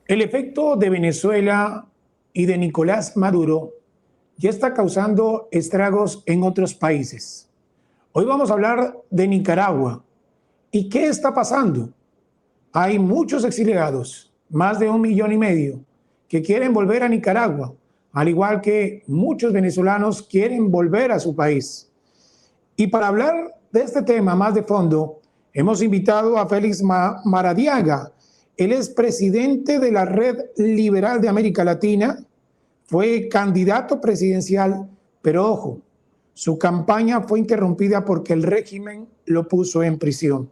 El efecto de Venezuela y de Nicolás Maduro ya está causando estragos en otros países. Hoy vamos a hablar de Nicaragua. ¿Y qué está pasando? Hay muchos exiliados, más de 1,5 millones, que quieren volver a Nicaragua, al igual que muchos venezolanos quieren volver a su país. Y para hablar de este tema más de fondo, hemos invitado a Félix Maradiaga. Él es presidente de la Red Liberal de América Latina, fue candidato presidencial, pero ojo, su campaña fue interrumpida porque el régimen lo puso en prisión.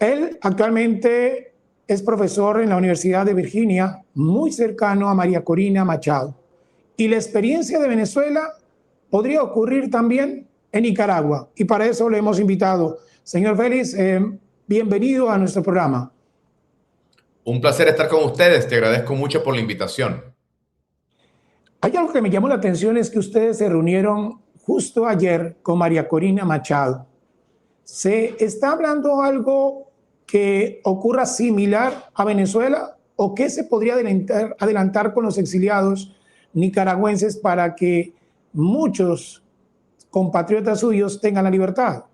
Él actualmente es profesor en la Universidad de Virginia, muy cercano a María Corina Machado. Y la experiencia de Venezuela podría ocurrir también en Nicaragua. Y para eso le hemos invitado. Señor Félix, bienvenido a nuestro programa. Un placer estar con ustedes. Te agradezco mucho por la invitación. Hay algo que me llamó la atención, es que ustedes se reunieron justo ayer con María Corina Machado. ¿Se está hablando algo que ocurra similar a Venezuela o qué se podría adelantar con los exiliados nicaragüenses para que muchos compatriotas suyos tengan la libertad?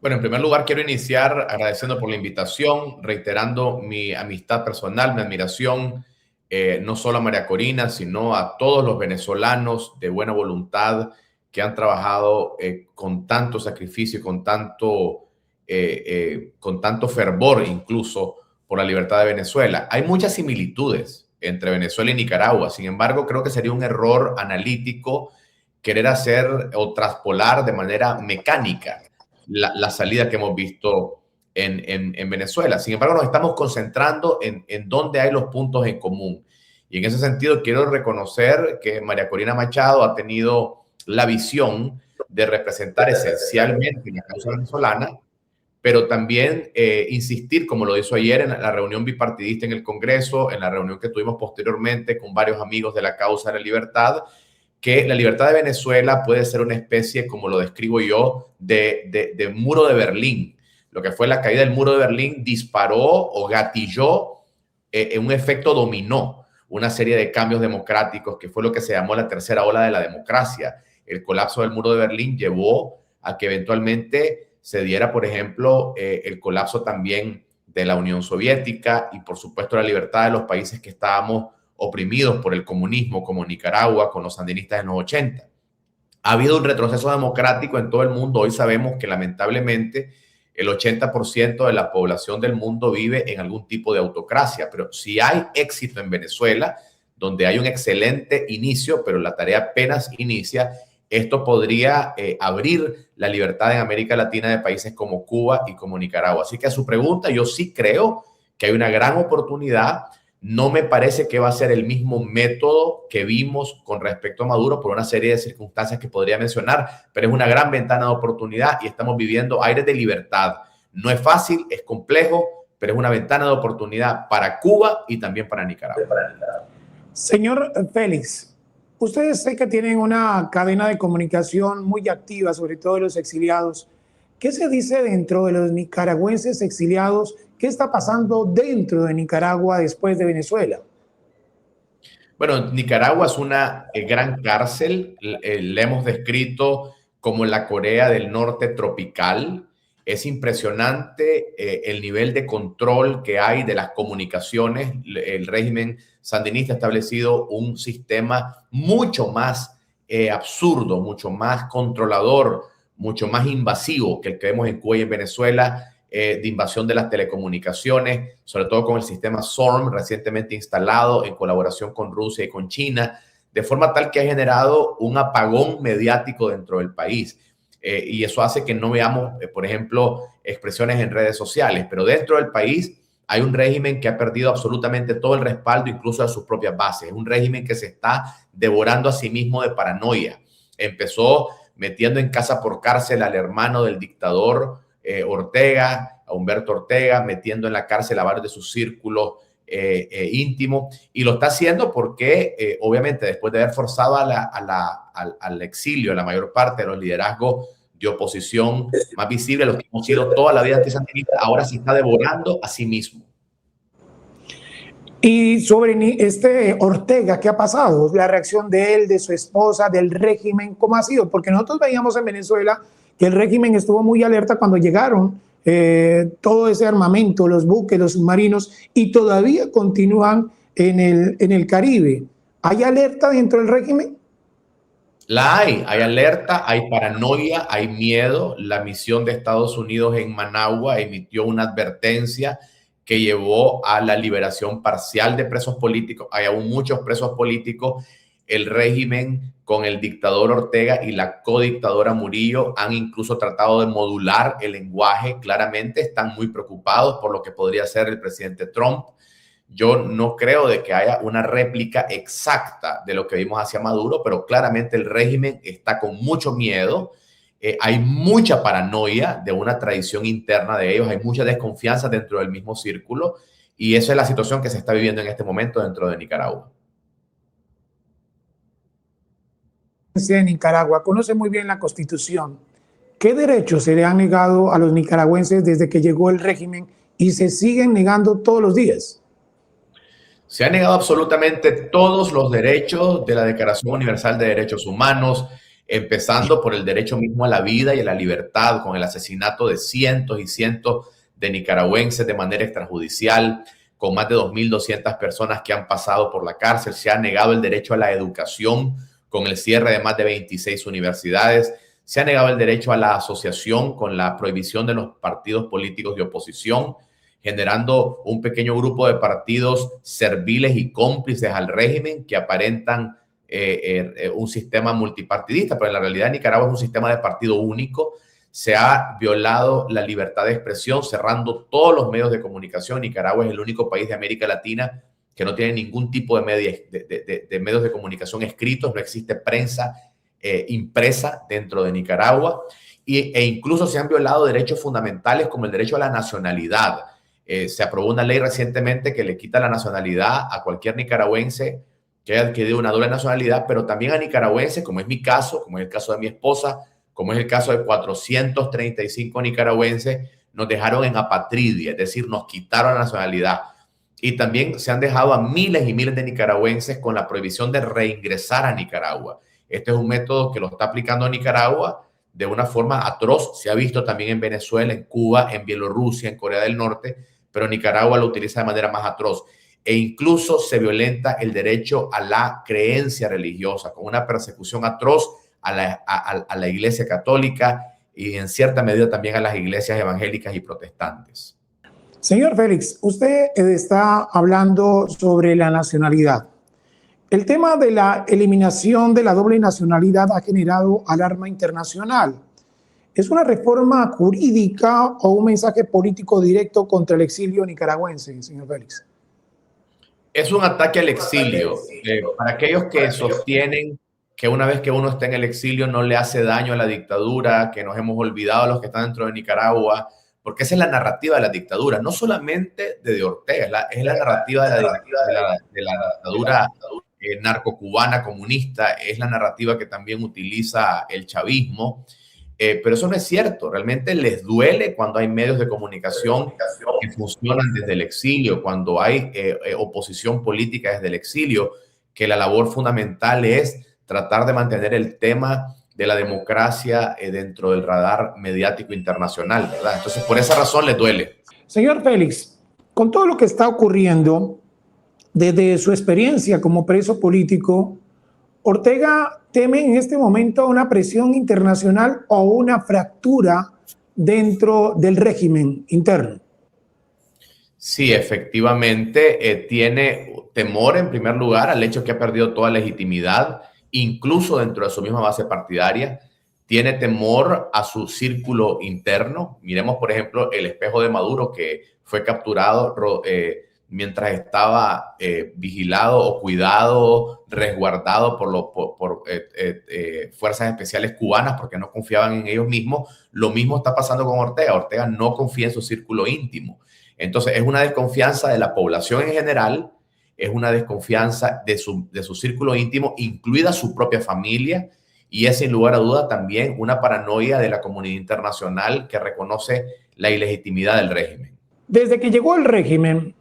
Bueno, en primer lugar quiero iniciar agradeciendo por la invitación, reiterando mi amistad personal, mi admiración, no solo a María Corina, sino a todos los venezolanos de buena voluntad que han trabajado con tanto sacrificio y con tanto fervor incluso por la libertad de Venezuela. Hay muchas similitudes entre Venezuela y Nicaragua. Sin embargo, creo que sería un error analítico querer hacer o traspolar de manera mecánica la salida que hemos visto en Venezuela. Sin embargo, nos estamos concentrando en dónde hay los puntos en común. Y en ese sentido, quiero reconocer que María Corina Machado ha tenido la visión de representar esencialmente la causa venezolana, pero también insistir, como lo hizo ayer en la reunión bipartidista en el Congreso, en la reunión que tuvimos posteriormente con varios amigos de la causa de la libertad, que la libertad de Venezuela puede ser una especie, como lo describo yo, de muro de Berlín. Lo que fue la caída del muro de Berlín disparó o gatilló un efecto dominó, una serie de cambios democráticos, que fue lo que se llamó la tercera ola de la democracia. El colapso del muro de Berlín llevó a que eventualmente se diera, por ejemplo, el colapso también de la Unión Soviética y, por supuesto, la libertad de los países que estábamos oprimidos por el comunismo, como Nicaragua, con los sandinistas en los 80. Ha habido un retroceso democrático en todo el mundo. Hoy sabemos que lamentablemente el 80% de la población del mundo vive en algún tipo de autocracia, pero si hay éxito en Venezuela, donde hay un excelente inicio, pero la tarea apenas inicia, esto podría abrir la libertad en América Latina de países como Cuba y como Nicaragua. Así que a su pregunta, yo sí creo que hay una gran oportunidad. No me parece que va a ser el mismo método que vimos con respecto a Maduro por una serie de circunstancias que podría mencionar, pero es una gran ventana de oportunidad y estamos viviendo aires de libertad. No es fácil, es complejo, pero es una ventana de oportunidad para Cuba y también para Nicaragua. Señor Félix, ustedes sé que tienen una cadena de comunicación muy activa, sobre todo de los exiliados. ¿Qué se dice dentro de los nicaragüenses exiliados? ¿Qué está pasando dentro de Nicaragua después de Venezuela? Bueno, Nicaragua es una gran cárcel. La hemos descrito como la Corea del Norte tropical. Es impresionante el nivel de control que hay de las comunicaciones. El régimen sandinista ha establecido un sistema mucho más absurdo, mucho más controlador, mucho más invasivo que el que vemos en Cuba y en Venezuela, de invasión de las telecomunicaciones, sobre todo con el sistema SORM recientemente instalado en colaboración con Rusia y con China, de forma tal que ha generado un apagón mediático dentro del país. Y eso hace que no veamos, por ejemplo, expresiones en redes sociales, pero dentro del país hay un régimen que ha perdido absolutamente todo el respaldo, incluso de sus propias bases. Es un régimen que se está devorando a sí mismo de paranoia. Empezó metiendo en casa por cárcel al hermano del dictador Ortega, a Humberto Ortega, metiendo en la cárcel a varios de sus círculos íntimos, y lo está haciendo porque obviamente después de haber forzado al exilio a la mayor parte de los liderazgos de oposición más visibles, los que hemos sido toda la vida antisandinistas, ahora se está devorando a sí mismo. Y sobre este Ortega, ¿qué ha pasado? La reacción de él, de su esposa, del régimen, ¿cómo ha sido? Porque nosotros veíamos en Venezuela que el régimen estuvo muy alerta cuando llegaron todo ese armamento, los buques, los submarinos, y todavía continúan en el Caribe. ¿Hay alerta dentro del régimen? Hay alerta, hay paranoia, hay miedo. La misión de Estados Unidos en Managua emitió una advertencia que llevó a la liberación parcial de presos políticos. Hay aún muchos presos políticos. El régimen con el dictador Ortega y la codictadora Murillo han incluso tratado de modular el lenguaje. Claramente están muy preocupados por lo que podría ser el presidente Trump. Yo no creo de que haya una réplica exacta de lo que vimos hacia Maduro, pero claramente el régimen está con mucho miedo. Hay mucha paranoia de una tradición interna de ellos, hay mucha desconfianza dentro del mismo círculo y esa es la situación que se está viviendo en este momento dentro de Nicaragua. De Nicaragua, conoce muy bien la Constitución. ¿Qué derechos se le han negado a los nicaragüenses desde que llegó el régimen y se siguen negando todos los días? Se han negado absolutamente todos los derechos de la Declaración Universal de Derechos Humanos, empezando por el derecho mismo a la vida y a la libertad, con el asesinato de cientos y cientos de nicaragüenses de manera extrajudicial, con más de 2.200 personas que han pasado por la cárcel. Se ha negado el derecho a la educación, con el cierre de más de 26 universidades. Se ha negado el derecho a la asociación, con la prohibición de los partidos políticos de oposición, generando un pequeño grupo de partidos serviles y cómplices al régimen que aparentan un sistema multipartidista, pero en la realidad Nicaragua es un sistema de partido único. Se ha violado la libertad de expresión, cerrando todos los medios de comunicación. Nicaragua es el único país de América Latina que no tiene ningún tipo de medios de comunicación escritos, no existe prensa impresa dentro de Nicaragua, e incluso se han violado derechos fundamentales como el derecho a la nacionalidad. Se aprobó una ley recientemente que le quita la nacionalidad a cualquier nicaragüense que haya adquirido una doble nacionalidad, pero también a nicaragüenses, como es mi caso, como es el caso de mi esposa, como es el caso de 435 nicaragüenses, nos dejaron en apatridia, es decir, nos quitaron la nacionalidad. Y también se han dejado a miles y miles de nicaragüenses con la prohibición de reingresar a Nicaragua. Este es un método que lo está aplicando Nicaragua de una forma atroz. Se ha visto también en Venezuela, en Cuba, en Bielorrusia, en Corea del Norte, pero Nicaragua lo utiliza de manera más atroz. E incluso se violenta el derecho a la creencia religiosa, con una persecución atroz a la Iglesia Católica y en cierta medida también a las iglesias evangélicas y protestantes. Señor Félix, usted está hablando sobre la nacionalidad. El tema de la eliminación de la doble nacionalidad ha generado alarma internacional. ¿Es una reforma jurídica o un mensaje político directo contra el exilio nicaragüense, señor Félix? Es un ataque al exilio. Para aquellos que sostienen que una vez que uno está en el exilio no le hace daño a la dictadura, que nos hemos olvidado los que están dentro de Nicaragua, porque esa es la narrativa de la dictadura, no solamente de Ortega, es la narrativa de la dictadura narcocubana comunista, es la narrativa que también utiliza el chavismo. Pero eso no es cierto. Realmente les duele cuando hay medios de comunicación que funcionan desde el exilio, cuando hay oposición política desde el exilio, que la labor fundamental es tratar de mantener el tema de la democracia dentro del radar mediático internacional, ¿verdad? Entonces, por esa razón les duele. Señor Félix, con todo lo que está ocurriendo, desde su experiencia como preso político, ¿Ortega teme en este momento una presión internacional o una fractura dentro del régimen interno? Sí, efectivamente, tiene temor en primer lugar al hecho que ha perdido toda legitimidad, incluso dentro de su misma base partidaria. Tiene temor a su círculo interno. Miremos, por ejemplo, el espejo de Maduro, que fue capturado mientras estaba vigilado o cuidado, resguardado por fuerzas especiales cubanas porque no confiaban en ellos mismos. Lo mismo está pasando con Ortega. Ortega no confía en su círculo íntimo. Entonces, es una desconfianza de la población en general, es una desconfianza de su círculo íntimo, incluida su propia familia, y es sin lugar a duda también una paranoia de la comunidad internacional que reconoce la ilegitimidad del régimen. Desde que llegó el régimen,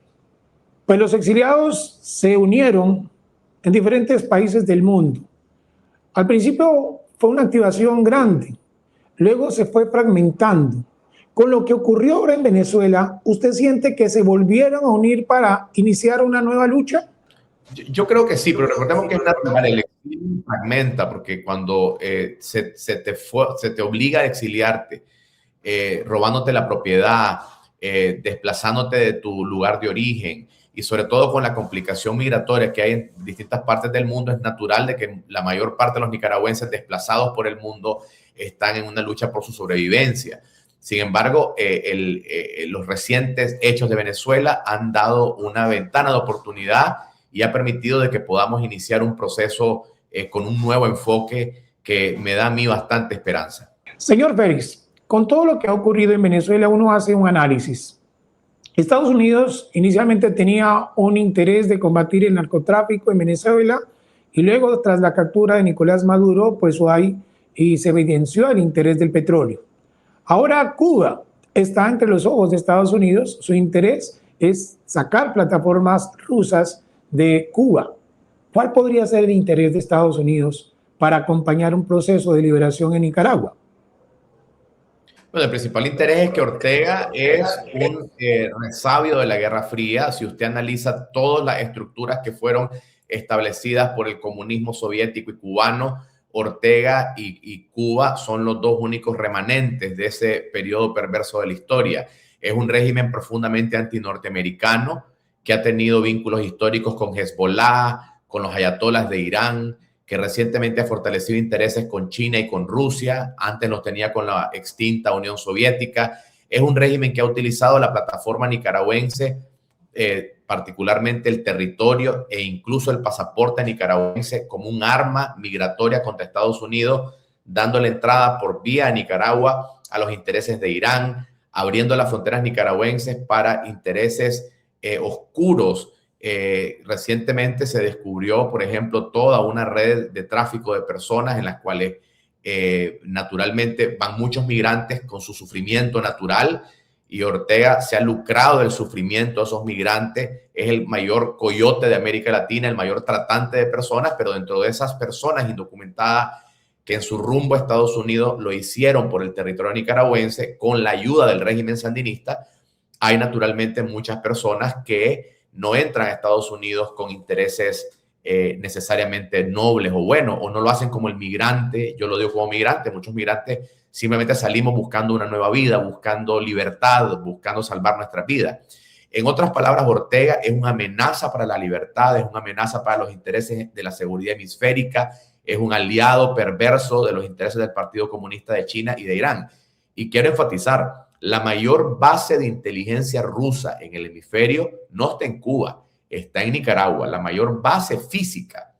Pues los exiliados se unieron en diferentes países del mundo. Al principio fue una activación grande, luego se fue fragmentando. Con lo que ocurrió ahora en Venezuela, ¿usted siente que se volvieron a unir para iniciar una nueva lucha? Yo creo que sí, pero recordemos que es natural, el exilio fragmenta, porque cuando se te obliga a exiliarte, robándote la propiedad, desplazándote de tu lugar de origen y sobre todo con la complicación migratoria que hay en distintas partes del mundo, es natural de que la mayor parte de los nicaragüenses desplazados por el mundo están en una lucha por su sobrevivencia. Sin embargo, los recientes hechos de Venezuela han dado una ventana de oportunidad y ha permitido de que podamos iniciar un proceso con un nuevo enfoque que me da a mí bastante esperanza. Señor Félix, con todo lo que ha ocurrido en Venezuela, uno hace un análisis. Estados Unidos inicialmente tenía un interés de combatir el narcotráfico en Venezuela y luego, tras la captura de Nicolás Maduro, pues se evidenció el interés del petróleo. Ahora Cuba está entre los ojos de Estados Unidos. Su interés es sacar plataformas rusas de Cuba. ¿Cuál podría ser el interés de Estados Unidos para acompañar un proceso de liberación en Nicaragua? Bueno, el principal interés es que Ortega es un resabio de la Guerra Fría. Si usted analiza todas las estructuras que fueron establecidas por el comunismo soviético y cubano, Ortega y Cuba son los dos únicos remanentes de ese periodo perverso de la historia. Es un régimen profundamente antinorteamericano que ha tenido vínculos históricos con Hezbollah, con los ayatolas de Irán, que recientemente ha fortalecido intereses con China y con Rusia, antes los tenía con la extinta Unión Soviética. Es un régimen que ha utilizado la plataforma nicaragüense, particularmente el territorio e incluso el pasaporte nicaragüense, como un arma migratoria contra Estados Unidos, dándole entrada por vía a Nicaragua a los intereses de Irán, abriendo las fronteras nicaragüenses para intereses oscuros. Recientemente se descubrió, por ejemplo, toda una red de tráfico de personas en las cuales naturalmente van muchos migrantes con su sufrimiento natural, y Ortega se ha lucrado del sufrimiento de esos migrantes. Es el mayor coyote de América Latina, el mayor tratante de personas, pero dentro de esas personas indocumentadas que en su rumbo a Estados Unidos lo hicieron por el territorio nicaragüense con la ayuda del régimen sandinista, hay naturalmente muchas personas que no entran a Estados Unidos con intereses necesariamente nobles o buenos, o no lo hacen como el migrante. Yo lo digo como migrante. Muchos migrantes simplemente salimos buscando una nueva vida, buscando libertad, buscando salvar nuestra vida. En otras palabras, Ortega es una amenaza para la libertad, es una amenaza para los intereses de la seguridad hemisférica, es un aliado perverso de los intereses del Partido Comunista de China y de Irán. Y quiero enfatizar, la mayor base de inteligencia rusa en el hemisferio no está en Cuba, está en Nicaragua. La mayor base física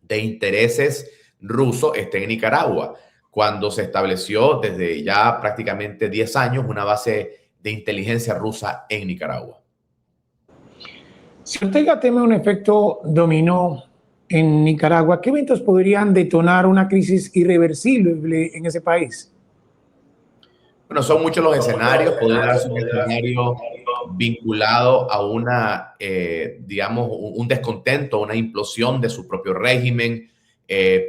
de intereses rusos está en Nicaragua, cuando se estableció desde ya prácticamente 10 años una base de inteligencia rusa en Nicaragua. Si Ortega teme un efecto dominó en Nicaragua, ¿qué eventos podrían detonar una crisis irreversible en ese país? Bueno, son muchos los escenarios. Podría darse un escenario vinculado a una, digamos, un descontento, una implosión de su propio régimen.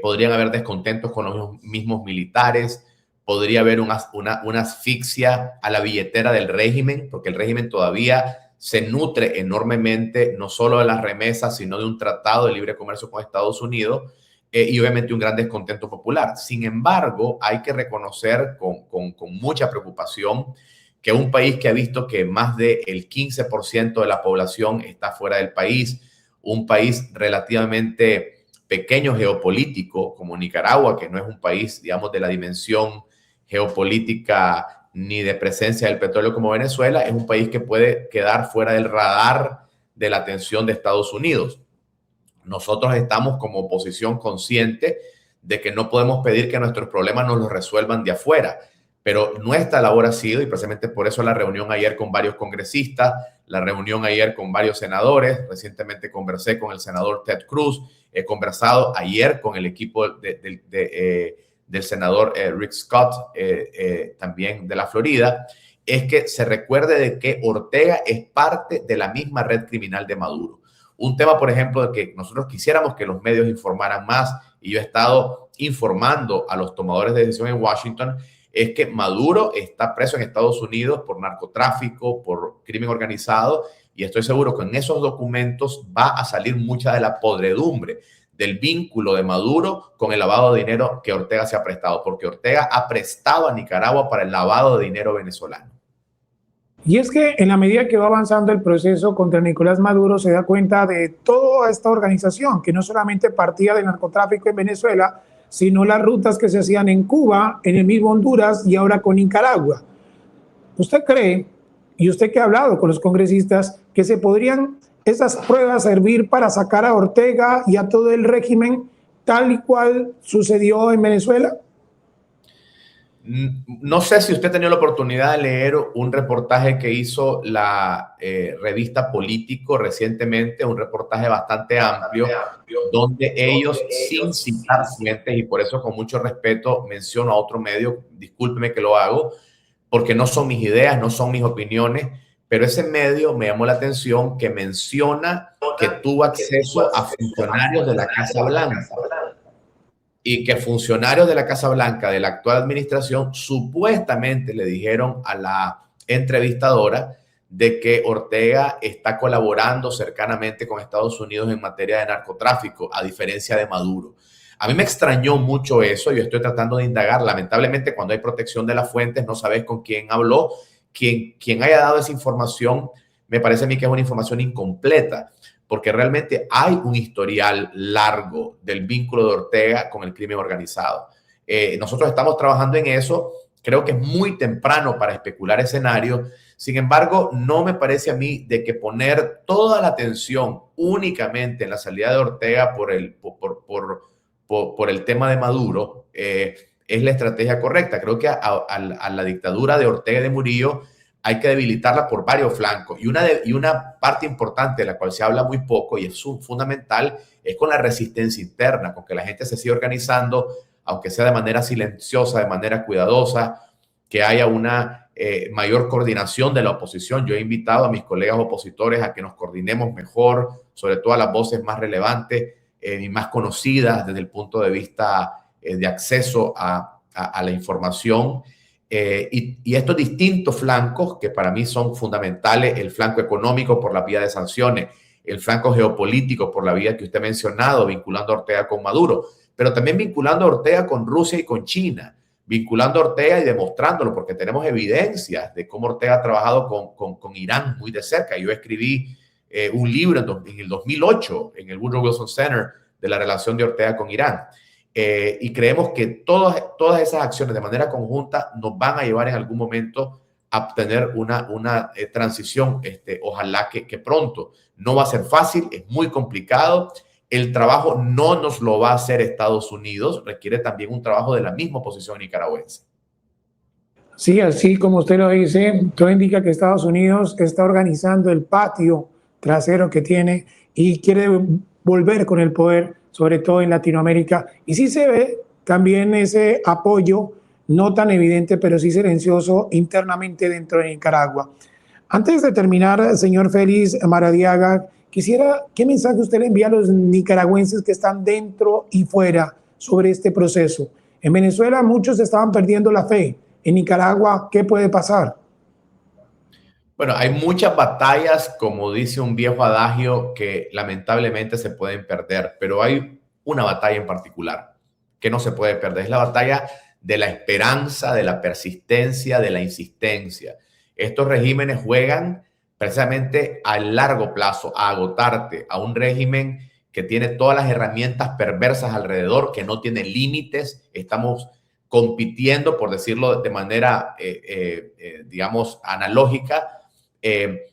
Podrían haber descontentos con los mismos militares. Podría haber una asfixia a la billetera del régimen, porque el régimen todavía se nutre enormemente, no solo de las remesas, sino de un tratado de libre comercio con Estados Unidos. Y obviamente un gran descontento popular. Sin embargo, hay que reconocer con mucha preocupación que un país que ha visto que más del 15% de la población está fuera del país, un país relativamente pequeño geopolítico como Nicaragua, que no es un país, digamos, de la dimensión geopolítica ni de presencia del petróleo como Venezuela, es un país que puede quedar fuera del radar de la atención de Estados Unidos. Nosotros estamos como oposición consciente de que no podemos pedir que nuestros problemas nos los resuelvan de afuera, pero nuestra labor ha sido, y precisamente por eso la reunión ayer con varios congresistas, la reunión ayer con varios senadores. Recientemente conversé con el senador Ted Cruz, he conversado ayer con el equipo del senador Rick Scott, también de la Florida. es que se recuerde de que Ortega es parte de la misma red criminal de Maduro. Un tema, por ejemplo, de que nosotros quisiéramos que los medios informaran más, y yo he estado informando a los tomadores de decisión en Washington, es que Maduro está preso en Estados Unidos por narcotráfico, por crimen organizado, y estoy seguro que en esos documentos va a salir mucha de la podredumbre del vínculo de Maduro con el lavado de dinero que Ortega se ha prestado, porque Ortega ha prestado a Nicaragua para el lavado de dinero venezolano. Y es que en la medida que va avanzando el proceso contra Nicolás Maduro, se da cuenta de toda esta organización, que no solamente partía del narcotráfico en Venezuela, sino las rutas que se hacían en Cuba, en el mismo Honduras y ahora con Nicaragua. ¿Usted cree, y usted que ha hablado con los congresistas, que se podrían esas pruebas servir para sacar a Ortega y a todo el régimen tal y cual sucedió en Venezuela? No sé si usted ha tenido la oportunidad de leer un reportaje que hizo la revista Político recientemente, un reportaje bastante amplio, donde ellos, sin citar fuentes, y por eso con mucho respeto menciono a otro medio, discúlpeme que lo hago, porque no son mis ideas, no son mis opiniones, pero ese medio me llamó la atención que menciona que tuvo acceso a funcionarios de la Casa Blanca. Y que funcionarios de la Casa Blanca de la actual administración supuestamente le dijeron a la entrevistadora de que Ortega está colaborando cercanamente con Estados Unidos en materia de narcotráfico, a diferencia de Maduro. A mí me extrañó mucho eso. Yo estoy tratando de indagar. Lamentablemente, cuando hay protección de las fuentes, no sabes con quién habló. Quien haya dado esa información, me parece a mí que es una información incompleta, porque realmente hay un historial largo del vínculo de Ortega con el crimen organizado. Nosotros estamos trabajando en eso. Creo que es muy temprano para especular escenarios. Sin embargo, no me parece a mí de que poner toda la atención únicamente en la salida de Ortega por el tema de Maduro es la estrategia correcta. Creo que a la dictadura de Ortega y de Murillo hay que debilitarla por varios flancos. Y una parte importante de la cual se habla muy poco y es fundamental es con la resistencia interna, con que la gente se siga organizando, aunque sea de manera silenciosa, de manera cuidadosa, que haya una mayor coordinación de la oposición. Yo he invitado a mis colegas opositores a que nos coordinemos mejor, sobre todo a las voces más relevantes y más conocidas desde el punto de vista de acceso a la información. Y estos distintos flancos que para mí son fundamentales, el flanco económico por la vía de sanciones, el flanco geopolítico por la vía que usted ha mencionado, vinculando a Ortega con Maduro, pero también vinculando a Ortega con Rusia y con China, vinculando a Ortega y demostrándolo, porque tenemos evidencias de cómo Ortega ha trabajado con Irán muy de cerca. Yo escribí un libro en el 2008 en el Woodrow Wilson Center de la relación de Ortega con Irán. Y creemos que todas esas acciones de manera conjunta nos van a llevar en algún momento a obtener una transición, ojalá que pronto. No va a ser fácil, es muy complicado. El trabajo no nos lo va a hacer Estados Unidos, requiere también un trabajo de la misma oposición nicaragüense. Sí, así como usted lo dice, todo indica que Estados Unidos está organizando el patio trasero que tiene y quiere volver con el poder, sobre todo en Latinoamérica. Y sí se ve también ese apoyo, no tan evidente, pero sí silencioso internamente dentro de Nicaragua. Antes de terminar, señor Félix Maradiaga, quisiera, ¿qué mensaje usted le envía a los nicaragüenses que están dentro y fuera sobre este proceso? En Venezuela muchos estaban perdiendo la fe. En Nicaragua, ¿qué puede pasar? Bueno, hay muchas batallas, como dice un viejo adagio, que lamentablemente se pueden perder, pero hay una batalla en particular que no se puede perder. Es la batalla de la esperanza, de la persistencia, de la insistencia. Estos regímenes juegan precisamente a largo plazo, a agotarte, a un régimen que tiene todas las herramientas perversas alrededor, que no tiene límites. Estamos compitiendo, por decirlo de manera, digamos, analógica,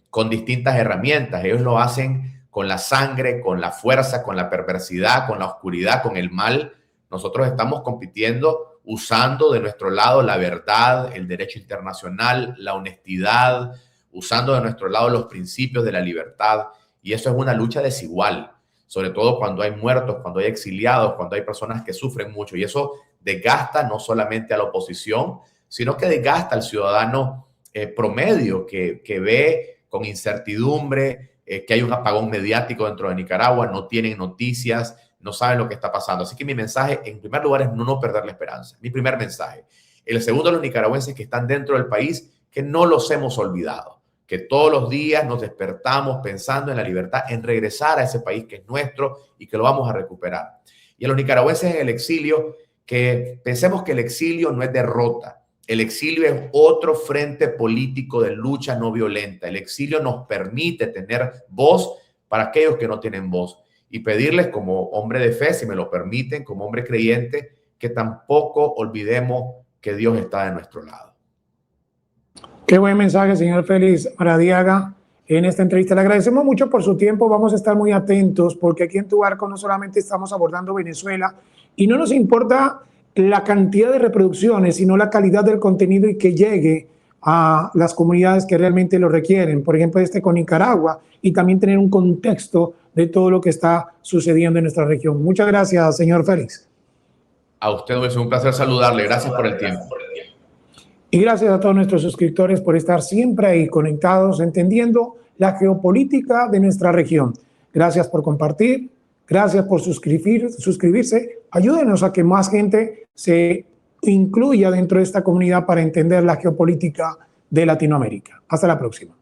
con distintas herramientas. Ellos lo hacen con la sangre, con la fuerza, con la perversidad, con la oscuridad, con el mal. Nosotros estamos compitiendo usando de nuestro lado la verdad, el derecho internacional, la honestidad, usando de nuestro lado los principios de la libertad. Y eso es una lucha desigual, sobre todo cuando hay muertos, cuando hay exiliados, cuando hay personas que sufren mucho. Y eso desgasta no solamente a la oposición, sino que desgasta al ciudadano promedio que ve con incertidumbre que hay un apagón mediático dentro de Nicaragua, no tienen noticias, no saben lo que está pasando. Así que mi mensaje, en primer lugar, es no perder la esperanza. Mi primer mensaje. El segundo, los nicaragüenses que están dentro del país, que no los hemos olvidado, que todos los días nos despertamos pensando en la libertad, en regresar a ese país que es nuestro y que lo vamos a recuperar. Y a los nicaragüenses en el exilio, que pensemos que el exilio no es derrota. El exilio es otro frente político de lucha no violenta. El exilio nos permite tener voz para aquellos que no tienen voz y pedirles como hombre de fe, si me lo permiten, como hombre creyente, que tampoco olvidemos que Dios está de nuestro lado. Qué buen mensaje, señor Félix Maradiaga, en esta entrevista. Le agradecemos mucho por su tiempo. Vamos a estar muy atentos porque aquí en Tu Barco no solamente estamos abordando Venezuela y no nos importa la cantidad de reproducciones, sino la calidad del contenido y que llegue a las comunidades que realmente lo requieren. Por ejemplo, con Nicaragua, y también tener un contexto de todo lo que está sucediendo en nuestra región. Muchas gracias, señor Félix. A usted es un placer saludarle. Gracias por el tiempo. Y gracias a todos nuestros suscriptores por estar siempre ahí conectados, entendiendo la geopolítica de nuestra región. Gracias por compartir, gracias por suscribirse. Ayúdenos a que más gente se incluya dentro de esta comunidad para entender la geopolítica de Latinoamérica. Hasta la próxima.